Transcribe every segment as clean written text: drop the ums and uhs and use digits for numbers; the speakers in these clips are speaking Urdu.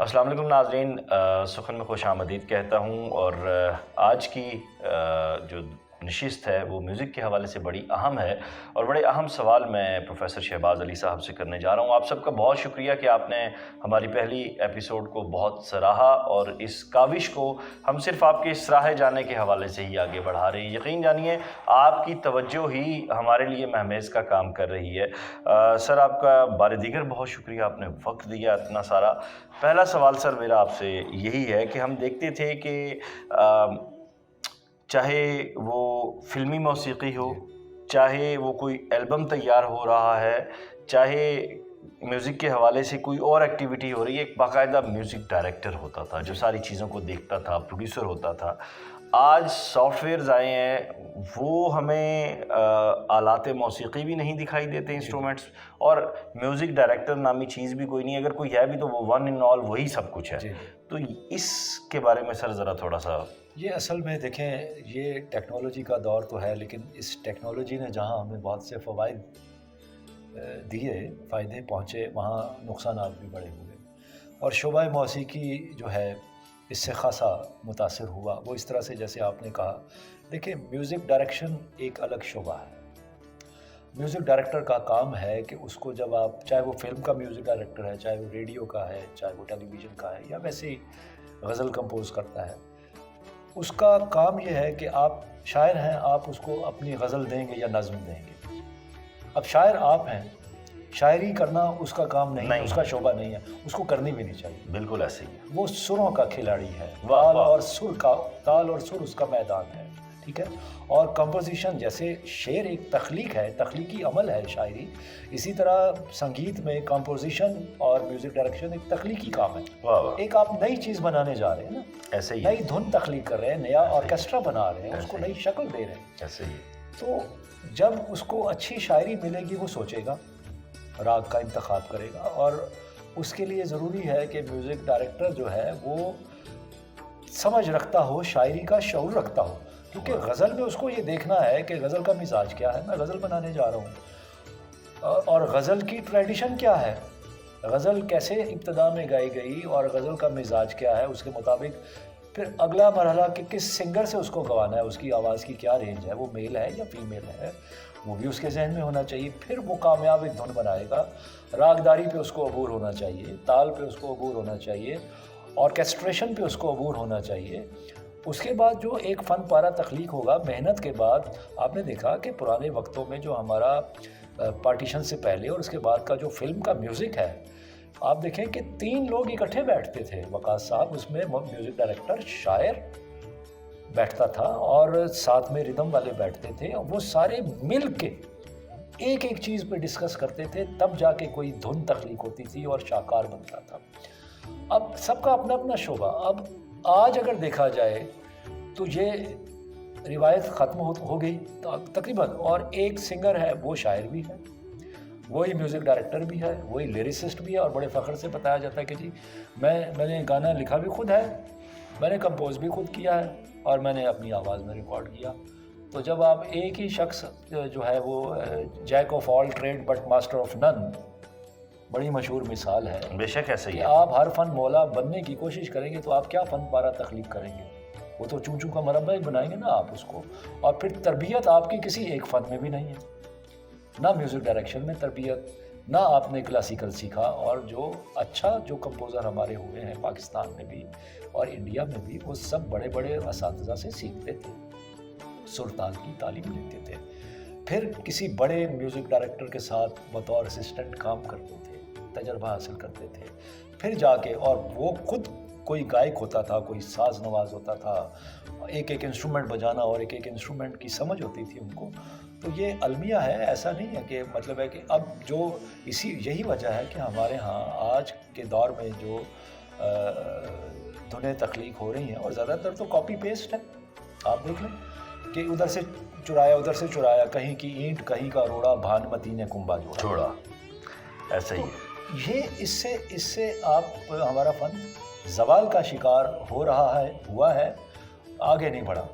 السلام علیکم ناظرین، سخن میں خوش آمدید کہتا ہوں، اور آج کی جو نشست ہے وہ میوزک کے حوالے سے بڑی اہم ہے، اور بڑے اہم سوال میں پروفیسر شہباز علی صاحب سے کرنے جا رہا ہوں۔ آپ سب کا بہت شکریہ کہ آپ نے ہماری پہلی ایپیسوڈ کو بہت سراہا، اور اس کاوش کو ہم صرف آپ کے سراہے جانے کے حوالے سے ہی آگے بڑھا رہے ہیں۔ یقین جانیے آپ کی توجہ ہی ہمارے لیے مہمیز کا کام کر رہی ہے۔ سر، آپ کا بار دیگر بہت شکریہ، آپ نے وقت دیا اتنا سارا۔ پہلا سوال سر میرا آپ سے یہی ہے کہ ہم دیکھتے تھے کہ چاہے وہ فلمی موسیقی ہو، چاہے وہ کوئی البم تیار ہو رہا ہے، چاہے میوزک کے حوالے سے کوئی اور ایکٹیویٹی ہو رہی ہے، ایک باقاعدہ میوزک ڈائریکٹر ہوتا تھا جو ساری چیزوں کو دیکھتا تھا، پروڈیوسر ہوتا تھا۔ آج سافٹ ویئرز آئے ہیں، وہ ہمیں آلات موسیقی بھی نہیں دکھائی دیتے، انسٹرومنٹس، اور میوزک ڈائریکٹر نامی چیز بھی کوئی نہیں، اگر کوئی ہے بھی تو وہ ون ان آل وہی سب کچھ ہے۔ تو اس کے بارے میں سر ذرا تھوڑا سا۔ یہ اصل میں دیکھیں، یہ ٹیکنالوجی کا دور تو ہے، لیکن اس ٹیکنالوجی نے جہاں ہمیں بہت سے فوائد دیے، فائدے پہنچے، وہاں نقصانات بھی بڑے ہوئے، اور شعبہ موسیقی جو ہے اس سے خاصا متاثر ہوا۔ وہ اس طرح سے جیسے آپ نے کہا، دیکھیں میوزک ڈائریکشن ایک الگ شعبہ ہے۔ میوزک ڈائریکٹر کا کام ہے کہ اس کو جب آپ، چاہے وہ فلم کا میوزک ڈائریکٹر ہے، چاہے وہ ریڈیو کا ہے، چاہے وہ ٹیلی ویژن کا ہے، یا ویسے ہی غزل کمپوز کرتا ہے، اس کا کام یہ ہے کہ آپ شاعر ہیں، آپ اس کو اپنی غزل دیں گے یا نظم دیں گے۔ اب شاعر آپ ہیں، شاعری کرنا اس کا کام نہیں ہے، اس کا شعبہ نہیں ہے، اس کو کرنی بھی نہیں چاہیے۔ بالکل ایسے ہی ہے، وہ سروں کا کھلاڑی ہے، تال اور سر اس کا میدان ہے، ٹھیک ہے۔ اور کمپوزیشن، جیسے شعر ایک تخلیق ہے، تخلیقی عمل ہے شاعری، اسی طرح سنگیت میں کمپوزیشن اور میوزک ڈائریکشن ایک تخلیقی کام ہے۔ ایک آپ نئی چیز بنانے جا رہے ہیں نا، ایسے ہی نئی دھن تخلیق کر رہے ہیں، نیا آرکیسٹرا بنا رہے ہیں، اس کو نئی شکل دے رہے ہیں۔ ایسے ہی۔ تو جب اس کو اچھی شاعری ملے گی، وہ سوچے گا، راگ کا انتخاب کرے گا، اور اس کے لیے ضروری ہے کہ میوزک ڈائریکٹر جو ہے وہ سمجھ رکھتا ہو، شاعری کا شعور رکھتا ہو، کیونکہ غزل میں اس کو یہ دیکھنا ہے کہ غزل کا مزاج کیا ہے، میں غزل بنانے جا رہا ہوں، اور غزل کی ٹریڈیشن کیا ہے، غزل کیسے ابتدا میں گائی گئی، اور غزل کا مزاج کیا ہے، اس کے مطابق پھر اگلا مرحلہ کہ کس سنگر سے اس کو گوانا ہے، اس کی آواز کی کیا رینج ہے، وہ میل ہے یا فیمیل ہے، وہ بھی اس کے ذہن میں ہونا چاہیے۔ پھر وہ کامیاب ایک دھن بنائے گا، راگداری پہ اس کو عبور ہونا چاہیے، تال پہ اس کو عبور ہونا چاہیے، آرکیسٹریشن پہ اس کو عبور ہونا چاہیے۔ اس کے بعد جو ایک فن پارہ تخلیق ہوگا، محنت کے بعد، آپ نے دیکھا کہ پرانے وقتوں میں جو ہمارا پارٹیشن سے پہلے اور اس کے بعد کا جو فلم کا میوزک ہے، آپ دیکھیں کہ 3 لوگ اکٹھے بیٹھتے تھے، وقاص صاحب اس میں میوزک ڈائریکٹر، شاعر بیٹھتا تھا، اور ساتھ میں ردم والے بیٹھتے تھے، اور وہ سارے مل کے ایک ایک چیز پہ ڈسکس کرتے تھے، تب جا کے کوئی دھن تخلیق ہوتی تھی اور شاہکار بنتا تھا۔ اب سب کا اپنا اپنا شعبہ۔ اب آج اگر دیکھا جائے تو یہ روایت ختم ہو گئی تقریباً، اور ایک سنگر ہے، وہ شاعر بھی ہے، وہی میوزک ڈائریکٹر بھی ہے، وہی لیریسسٹ بھی ہے، اور بڑے فخر سے بتایا جاتا ہے کہ جی میں نے گانا لکھا بھی خود ہے، میں نے کمپوز بھی خود کیا ہے، اور میں نے اپنی آواز میں ریکارڈ کیا۔ تو جب آپ ایک ہی شخص جو ہے وہ jack of all trade but master of none, بڑی مشہور مثال ہے، بے شک ایسے ہی کہ ہے۔ آپ ہر فن مولا بننے کی کوشش کریں گے تو آپ کیا فن پارہ تخلیق کریں گے؟ وہ تو چون چون کا مربع ہی بنائیں گے نا آپ اس کو، اور پھر تربیت آپ کی کسی ایک فن میں بھی نہیں ہے، نہ میوزک ڈائریکشن میں تربیت، نہ آپ نے کلاسیکل سیکھا، اور جو کمپوزر ہمارے ہوئے ہیں پاکستان میں بھی اور انڈیا میں بھی، وہ سب بڑے بڑے اساتذہ سے سیکھتے تھے، سرتال کی تعلیم لیتے تھے، پھر کسی بڑے میوزک ڈائریکٹر کے ساتھ بطور اسسٹنٹ کام کرتے تھے، تجربہ حاصل کرتے تھے، پھر جا کے، اور وہ خود کوئی گائک ہوتا تھا، کوئی ساز نواز ہوتا تھا، ایک ایک انسٹرومنٹ بجانا، اور ایک ایک انسٹرومنٹ کی سمجھ ہوتی تھی ان کو۔ تو یہ المیہ ہے، ایسا نہیں ہے کہ مطلب ہے کہ اب جو یہی وجہ ہے کہ ہمارے ہاں آج کے دور میں جو دھنیں تخلیق ہو رہی ہیں، اور زیادہ تر تو کاپی پیسٹ ہے، آپ دیکھ لیں کہ ادھر سے چرایا، کہیں کی اینٹ کہیں کا روڑا، بھانمتی نے کنبا جوڑا، ایسا ہی ہے۔ یہ اس سے آپ ہمارا فن زوال کا شکار ہوا ہے، آگے نہیں بڑھا۔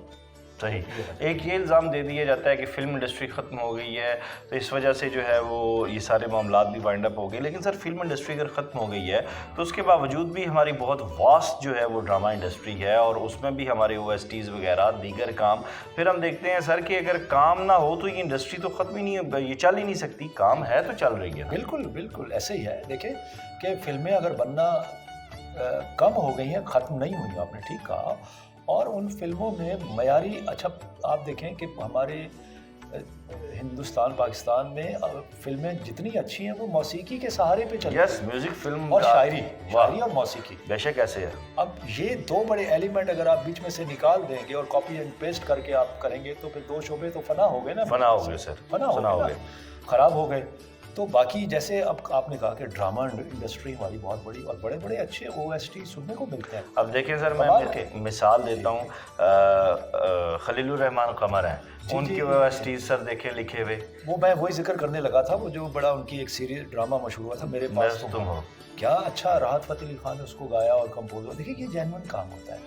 صحیح. ایک یہ الزام دے دیا جاتا ہے کہ فلم انڈسٹری ختم ہو گئی ہے تو اس وجہ سے جو ہے وہ یہ سارے معاملات بھی وائنڈ اپ ہو گئے. لیکن سر فلم انڈسٹری اگر ختم ہو گئی ہے تو اس کے باوجود بھی ہماری بہت واسٹ جو ہے وہ ڈرامہ انڈسٹری ہے اور اس میں بھی ہمارے او ایس ٹیز وغیرہ دیگر کام. پھر ہم دیکھتے ہیں سر کہ اگر کام نہ ہو تو یہ انڈسٹری تو ختم ہی نہیں, یہ چل ہی نہیں سکتی. کام ہے تو چل رہی ہے. بالکل بالکل ایسے ہی ہے. دیکھیں کہ فلمیں اگر بننا کم ہو گئی ہیں, ختم نہیں ہوئی, آپ نے ٹھیک کہا. اور ان فلموں میں معیاری, اچھا آپ دیکھیں کہ ہمارے ہندوستان پاکستان میں فلمیں جتنی اچھی ہیں وہ موسیقی کے سہارے پہ چلتی ہیں. یس, میوزک, فلم اور شاعری اور موسیقی. بے شک ایسے ہے. اب یہ دو بڑے ایلیمنٹ اگر آپ بیچ میں سے نکال دیں گے اور کاپی اینڈ پیسٹ کر کے آپ کریں گے تو پھر دو شعبے تو فنا ہو گئے نا. فنا ہو گئے سر, فنا ہو گئے, خراب ہو گئے. تو باقی جیسے اب آپ نے کہا کہ ڈرامہ انڈسٹری ہماری بہت بڑی اور بڑے بڑے اچھے او ایس ٹی سننے کو ملتے ہیں. اب دیکھیں سر, میں مثال دیتا ہوں, خلیل الرحمان قمر ہیں, ان کے او ایس ٹی سر دیکھیں لکھے ہوئے. وہ میں وہی ذکر کرنے لگا تھا, وہ جو بڑا ان کی ایک سیریز ڈرامہ مشہور ہوا تھا میرے پاس تم ہو, کیا اچھا راحت فتح علی خان نے اس کو گایا اور کمپوز ہوا. دیکھیے یہ جینوئن کام ہوتا ہے,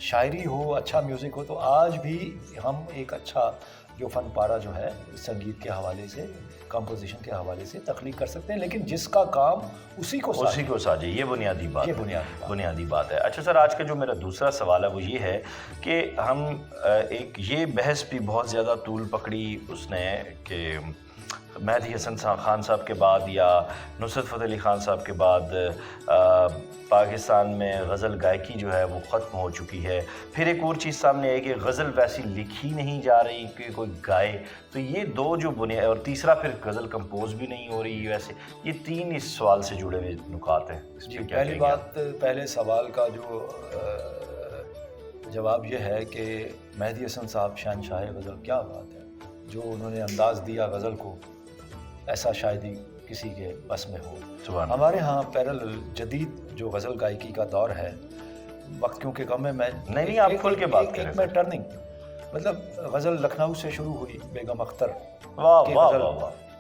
شاعری ہو, اچھا میوزک ہو. تو آج بھی ہم ایک اچھا جو فن پارہ جو ہے سنگیت کے حوالے سے, کمپوزیشن کے حوالے سے تخلیق کر سکتے ہیں, لیکن جس کا کام اسی کو ساجے, یہ بنیادی بات ہے. اچھا سر, آج کا جو میرا دوسرا سوال ہے وہ یہ ہے کہ ہم ایک یہ بحث بھی بہت زیادہ طول پکڑی اس نے کہ مہدی حسن خان صاحب کے بعد یا نصرت فتح علی خان صاحب کے بعد پاکستان میں غزل گائکی جو ہے وہ ختم ہو چکی ہے. پھر ایک اور چیز سامنے آئی کہ غزل ویسی لکھی نہیں جا رہی کہ کوئی گائے. تو یہ دو جو بنیاد, اور تیسرا پھر غزل کمپوز بھی نہیں ہو رہی ویسے. یہ تین اس سوال سے جڑے ہوئے نکات ہیں. پہلی بات, پہلے سوال کا جو جواب یہ ہے کہ مہدی حسن صاحب شہنشاہ غزل, کیا بات ہے, جو انہوں نے انداز دیا غزل کو ایسا شاید ہی کسی کے بس میں ہو. ہمارے ہاں پیرل جدید جو غزل گائکی کا دور ہے, وقت کیونکہ کم ہے, میں نہیں آپ کھل کے بات کریں. میں ٹرننگ مطلب غزل لکھنؤ سے شروع ہوئی, بیگم اختر,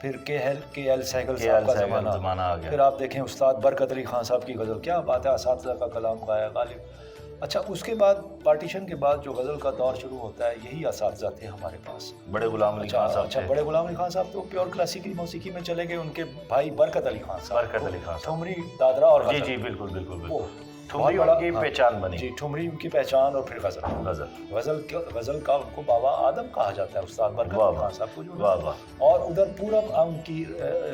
پھر کے ایل سہگل صاحب کا زمانہ آ گیا. پھر آپ دیکھیں استاد برکت علی خان صاحب کی غزل, کیا بات ہے, اساتذہ کا کلام گایا غالب. اچھا اس کے بعد پارٹیشن کے بعد جو غزل کا دور شروع ہوتا ہے, یہی اساتذہ تھے ہمارے پاس, بڑے غلام علی خان صاحب. اچھا بڑے غلام علی خان صاحب تو پیور کلاسیکی موسیقی میں چلے گئے. ان کے بھائی برکت علی خان صاحب, ٹھمری, دادرا اور غزل. جی بالکل ٹھمری ان کی پہچان بنی. جی ٹھمری ان کی پہچان, اور پھر غزل کا ان کو بابا آدم کہا جاتا ہے, استاد برکت علی خان صاحب کو. اور ادھر پورب ان کی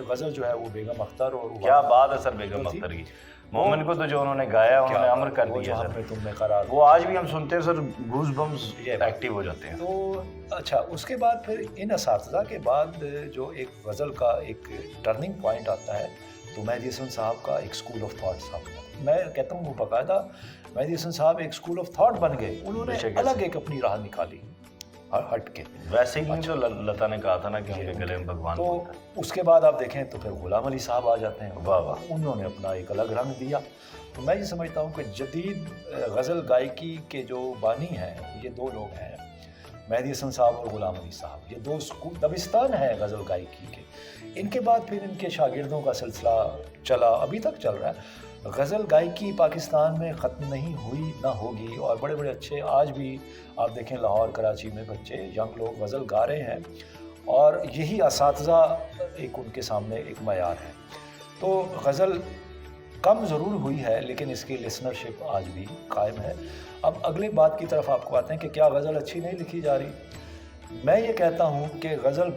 غزل جو ہے وہ بیگم اختر. اور کیا بات ہے سر بیگم اختر کی, مومن کو تو جو انہوں نے گایا انہوں نے امر کر دیا سر. تم نے قرار, وہ آج بھی ہم سنتے ہیں سر, گوز بمز ایکٹیو ہو جاتے ہیں. تو اچھا اس کے بعد پھر ان اساتذہ کے بعد جو ایک غزل کا ایک ٹرننگ پوائنٹ آتا ہے, تو مہدی حسن صاحب کا ایک اسکول آف تھاٹ صاحب, میں کہتا ہوں وہ باقاعدہ مہدی حسن صاحب ایک اسکول آف تھاٹ بن گئے. انہوں نے الگ ایک اپنی راہ نکالی ہٹ کے. ویسے ہی جو لتا نے کہا تھا نا کہ ان کے گلے میں بھگوان. تو اس کے بعد آپ دیکھیں تو پھر غلام علی صاحب آ جاتے ہیں. انہوں نے اپنا ایک الگ رنگ دیا. تو میں یہ سمجھتا ہوں کہ جدید غزل گائکی کے جو بانی ہیں یہ دو لوگ ہیں, مہدی حسن صاحب اور غلام علی صاحب. یہ دو دبستان ہیں غزل گائکی کے. ان کے بعد پھر ان کے شاگردوں کا سلسلہ چلا, ابھی تک چل رہا ہے. غزل گائکی پاکستان میں ختم نہیں ہوئی, نہ ہوگی. اور بڑے بڑے اچھے آج بھی آپ دیکھیں لاہور کراچی میں بچے ینگ لوگ غزل گا رہے ہیں, اور یہی اساتذہ ایک ان کے سامنے ایک معیار ہے. تو غزل کم ضرور ہوئی ہے لیکن اس کی لسنرشپ آج بھی قائم ہے. اب اگلے بات کی طرف آپ کو آتے ہیں کہ کیا غزل اچھی نہیں لکھی جا رہی. میں یہ کہتا ہوں کہ غزل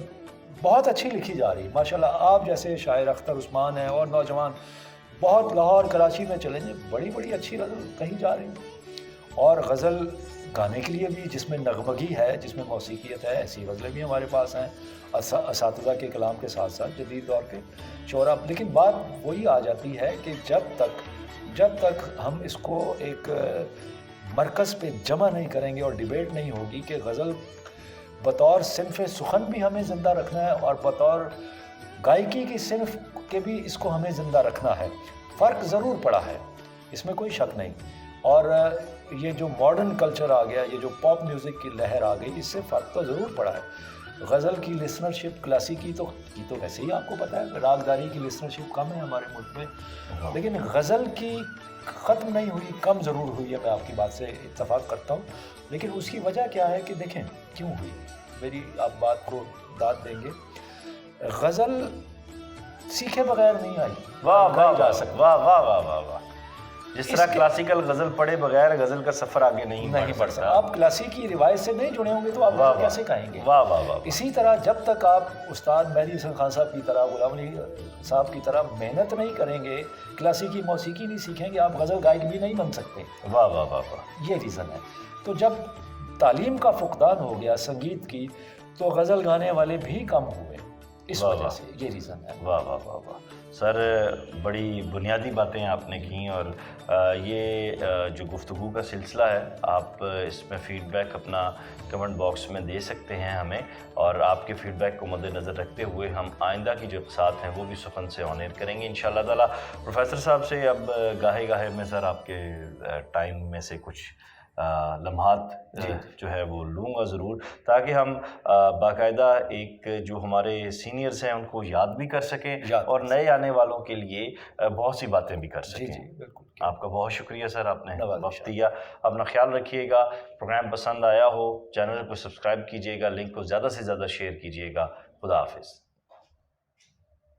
بہت اچھی لکھی جا رہی. ماشاءاللہ آپ جیسے شاعر اختر عثمان ہیں اور نوجوان بہت لاہور کراچی میں چلیں گے, بڑی بڑی اچھی غزل کہیں جا رہی ہیں. اور غزل گانے کے لیے بھی جس میں نغمگی ہے, جس میں موسیقیت ہے, ایسی غزلیں بھی ہمارے پاس ہیں اساتذہ کے کلام کے ساتھ ساتھ جدید دور کے شعراء. لیکن بات وہی آ جاتی ہے کہ جب تک ہم اس کو ایک مرکز پہ جمع نہیں کریں گے اور ڈیبیٹ نہیں ہوگی کہ غزل بطور صنف سخن بھی ہمیں زندہ رکھنا ہے اور بطور گائکی کی صنف کے بھی اس کو ہمیں زندہ رکھنا ہے. فرق ضرور پڑا ہے, اس میں کوئی شک نہیں. اور یہ جو ماڈرن کلچر آ گیا, یہ جو پاپ میوزک کی لہر آ گئی, اس سے فرق تو ضرور پڑا ہے. غزل کی لسنرشپ کلاسیکی تو ویسے ہی آپ کو پتہ ہے, راگ داری کی لسنرشپ کم ہے ہمارے ملک میں, لیکن غزل کی ختم نہیں ہوئی, کم ضرور ہوئی ہے. میں آپ کی بات سے اتفاق کرتا ہوں, لیکن اس کی وجہ کیا ہے کہ دیکھیں کیوں ہوئی؟ میری آپ بات کو داد دیں گے، غزل سیکھے بغیر نہیں آئی، واہ واہ گائی جا واہ سکتی، واہ واہ واہ واہ واہ، جس اس طرح کے- کلاسیکل غزل پڑھے بغیر غزل کا سفر آگے نہیں نہیں پڑھ سکتا. سکتا. آپ کلاسیکی روایت سے نہیں جڑے ہوں گے تو آپ واہ غزل واہ کیسے کہیں گے؟ واہ واہ واہ. اسی طرح جب تک آپ استاد مہدی حسن خان صاحب کی طرح، غلام علی صاحب کی طرح محنت نہیں کریں گے، کلاسیکی موسیقی نہیں سیکھیں گے، آپ غزل گائک بھی نہیں بن سکتے. واہ واہ واہ واہ. یہ ریزن ہے. تو جب تعلیم کا فقدان ہو گیا سنگیت کی، تو غزل گانے والے بھی کم ہوئے، اس واہ وجہ واہ. سے یہ ریزن ہے. واہ واہ واہ واہ. سر بڑی بنیادی باتیں آپ نے کیں، اور یہ جو گفتگو کا سلسلہ ہے، آپ اس میں فیڈ بیک اپنا کمنٹ باکس میں دے سکتے ہیں ہمیں، اور آپ کے فیڈ بیک کو مد نظر رکھتے ہوئے ہم آئندہ کی جو اقساط ہیں وہ بھی سخن سے آن ایئر کریں گے انشاءاللہ تعالیٰ. پروفیسر صاحب سے اب گاہے گاہے میں سر آپ کے ٹائم میں سے کچھ لمحات جو ہے وہ لوں گا ضرور، تاکہ ہم باقاعدہ ایک جو ہمارے سینئرز ہیں ان کو یاد بھی کر سکیں، اور نئے آنے والوں کے لیے بہت سی باتیں بھی کر سکیں. جی بالکل. آپ کا بہت شکریہ سر، آپ نے نوازش. وقت دیا. اپنا خیال رکھیے گا. پروگرام پسند آیا ہو چینل کو سبسکرائب کیجیے گا، لنک کو زیادہ سے زیادہ شیئر کیجیے گا. خدا حافظ.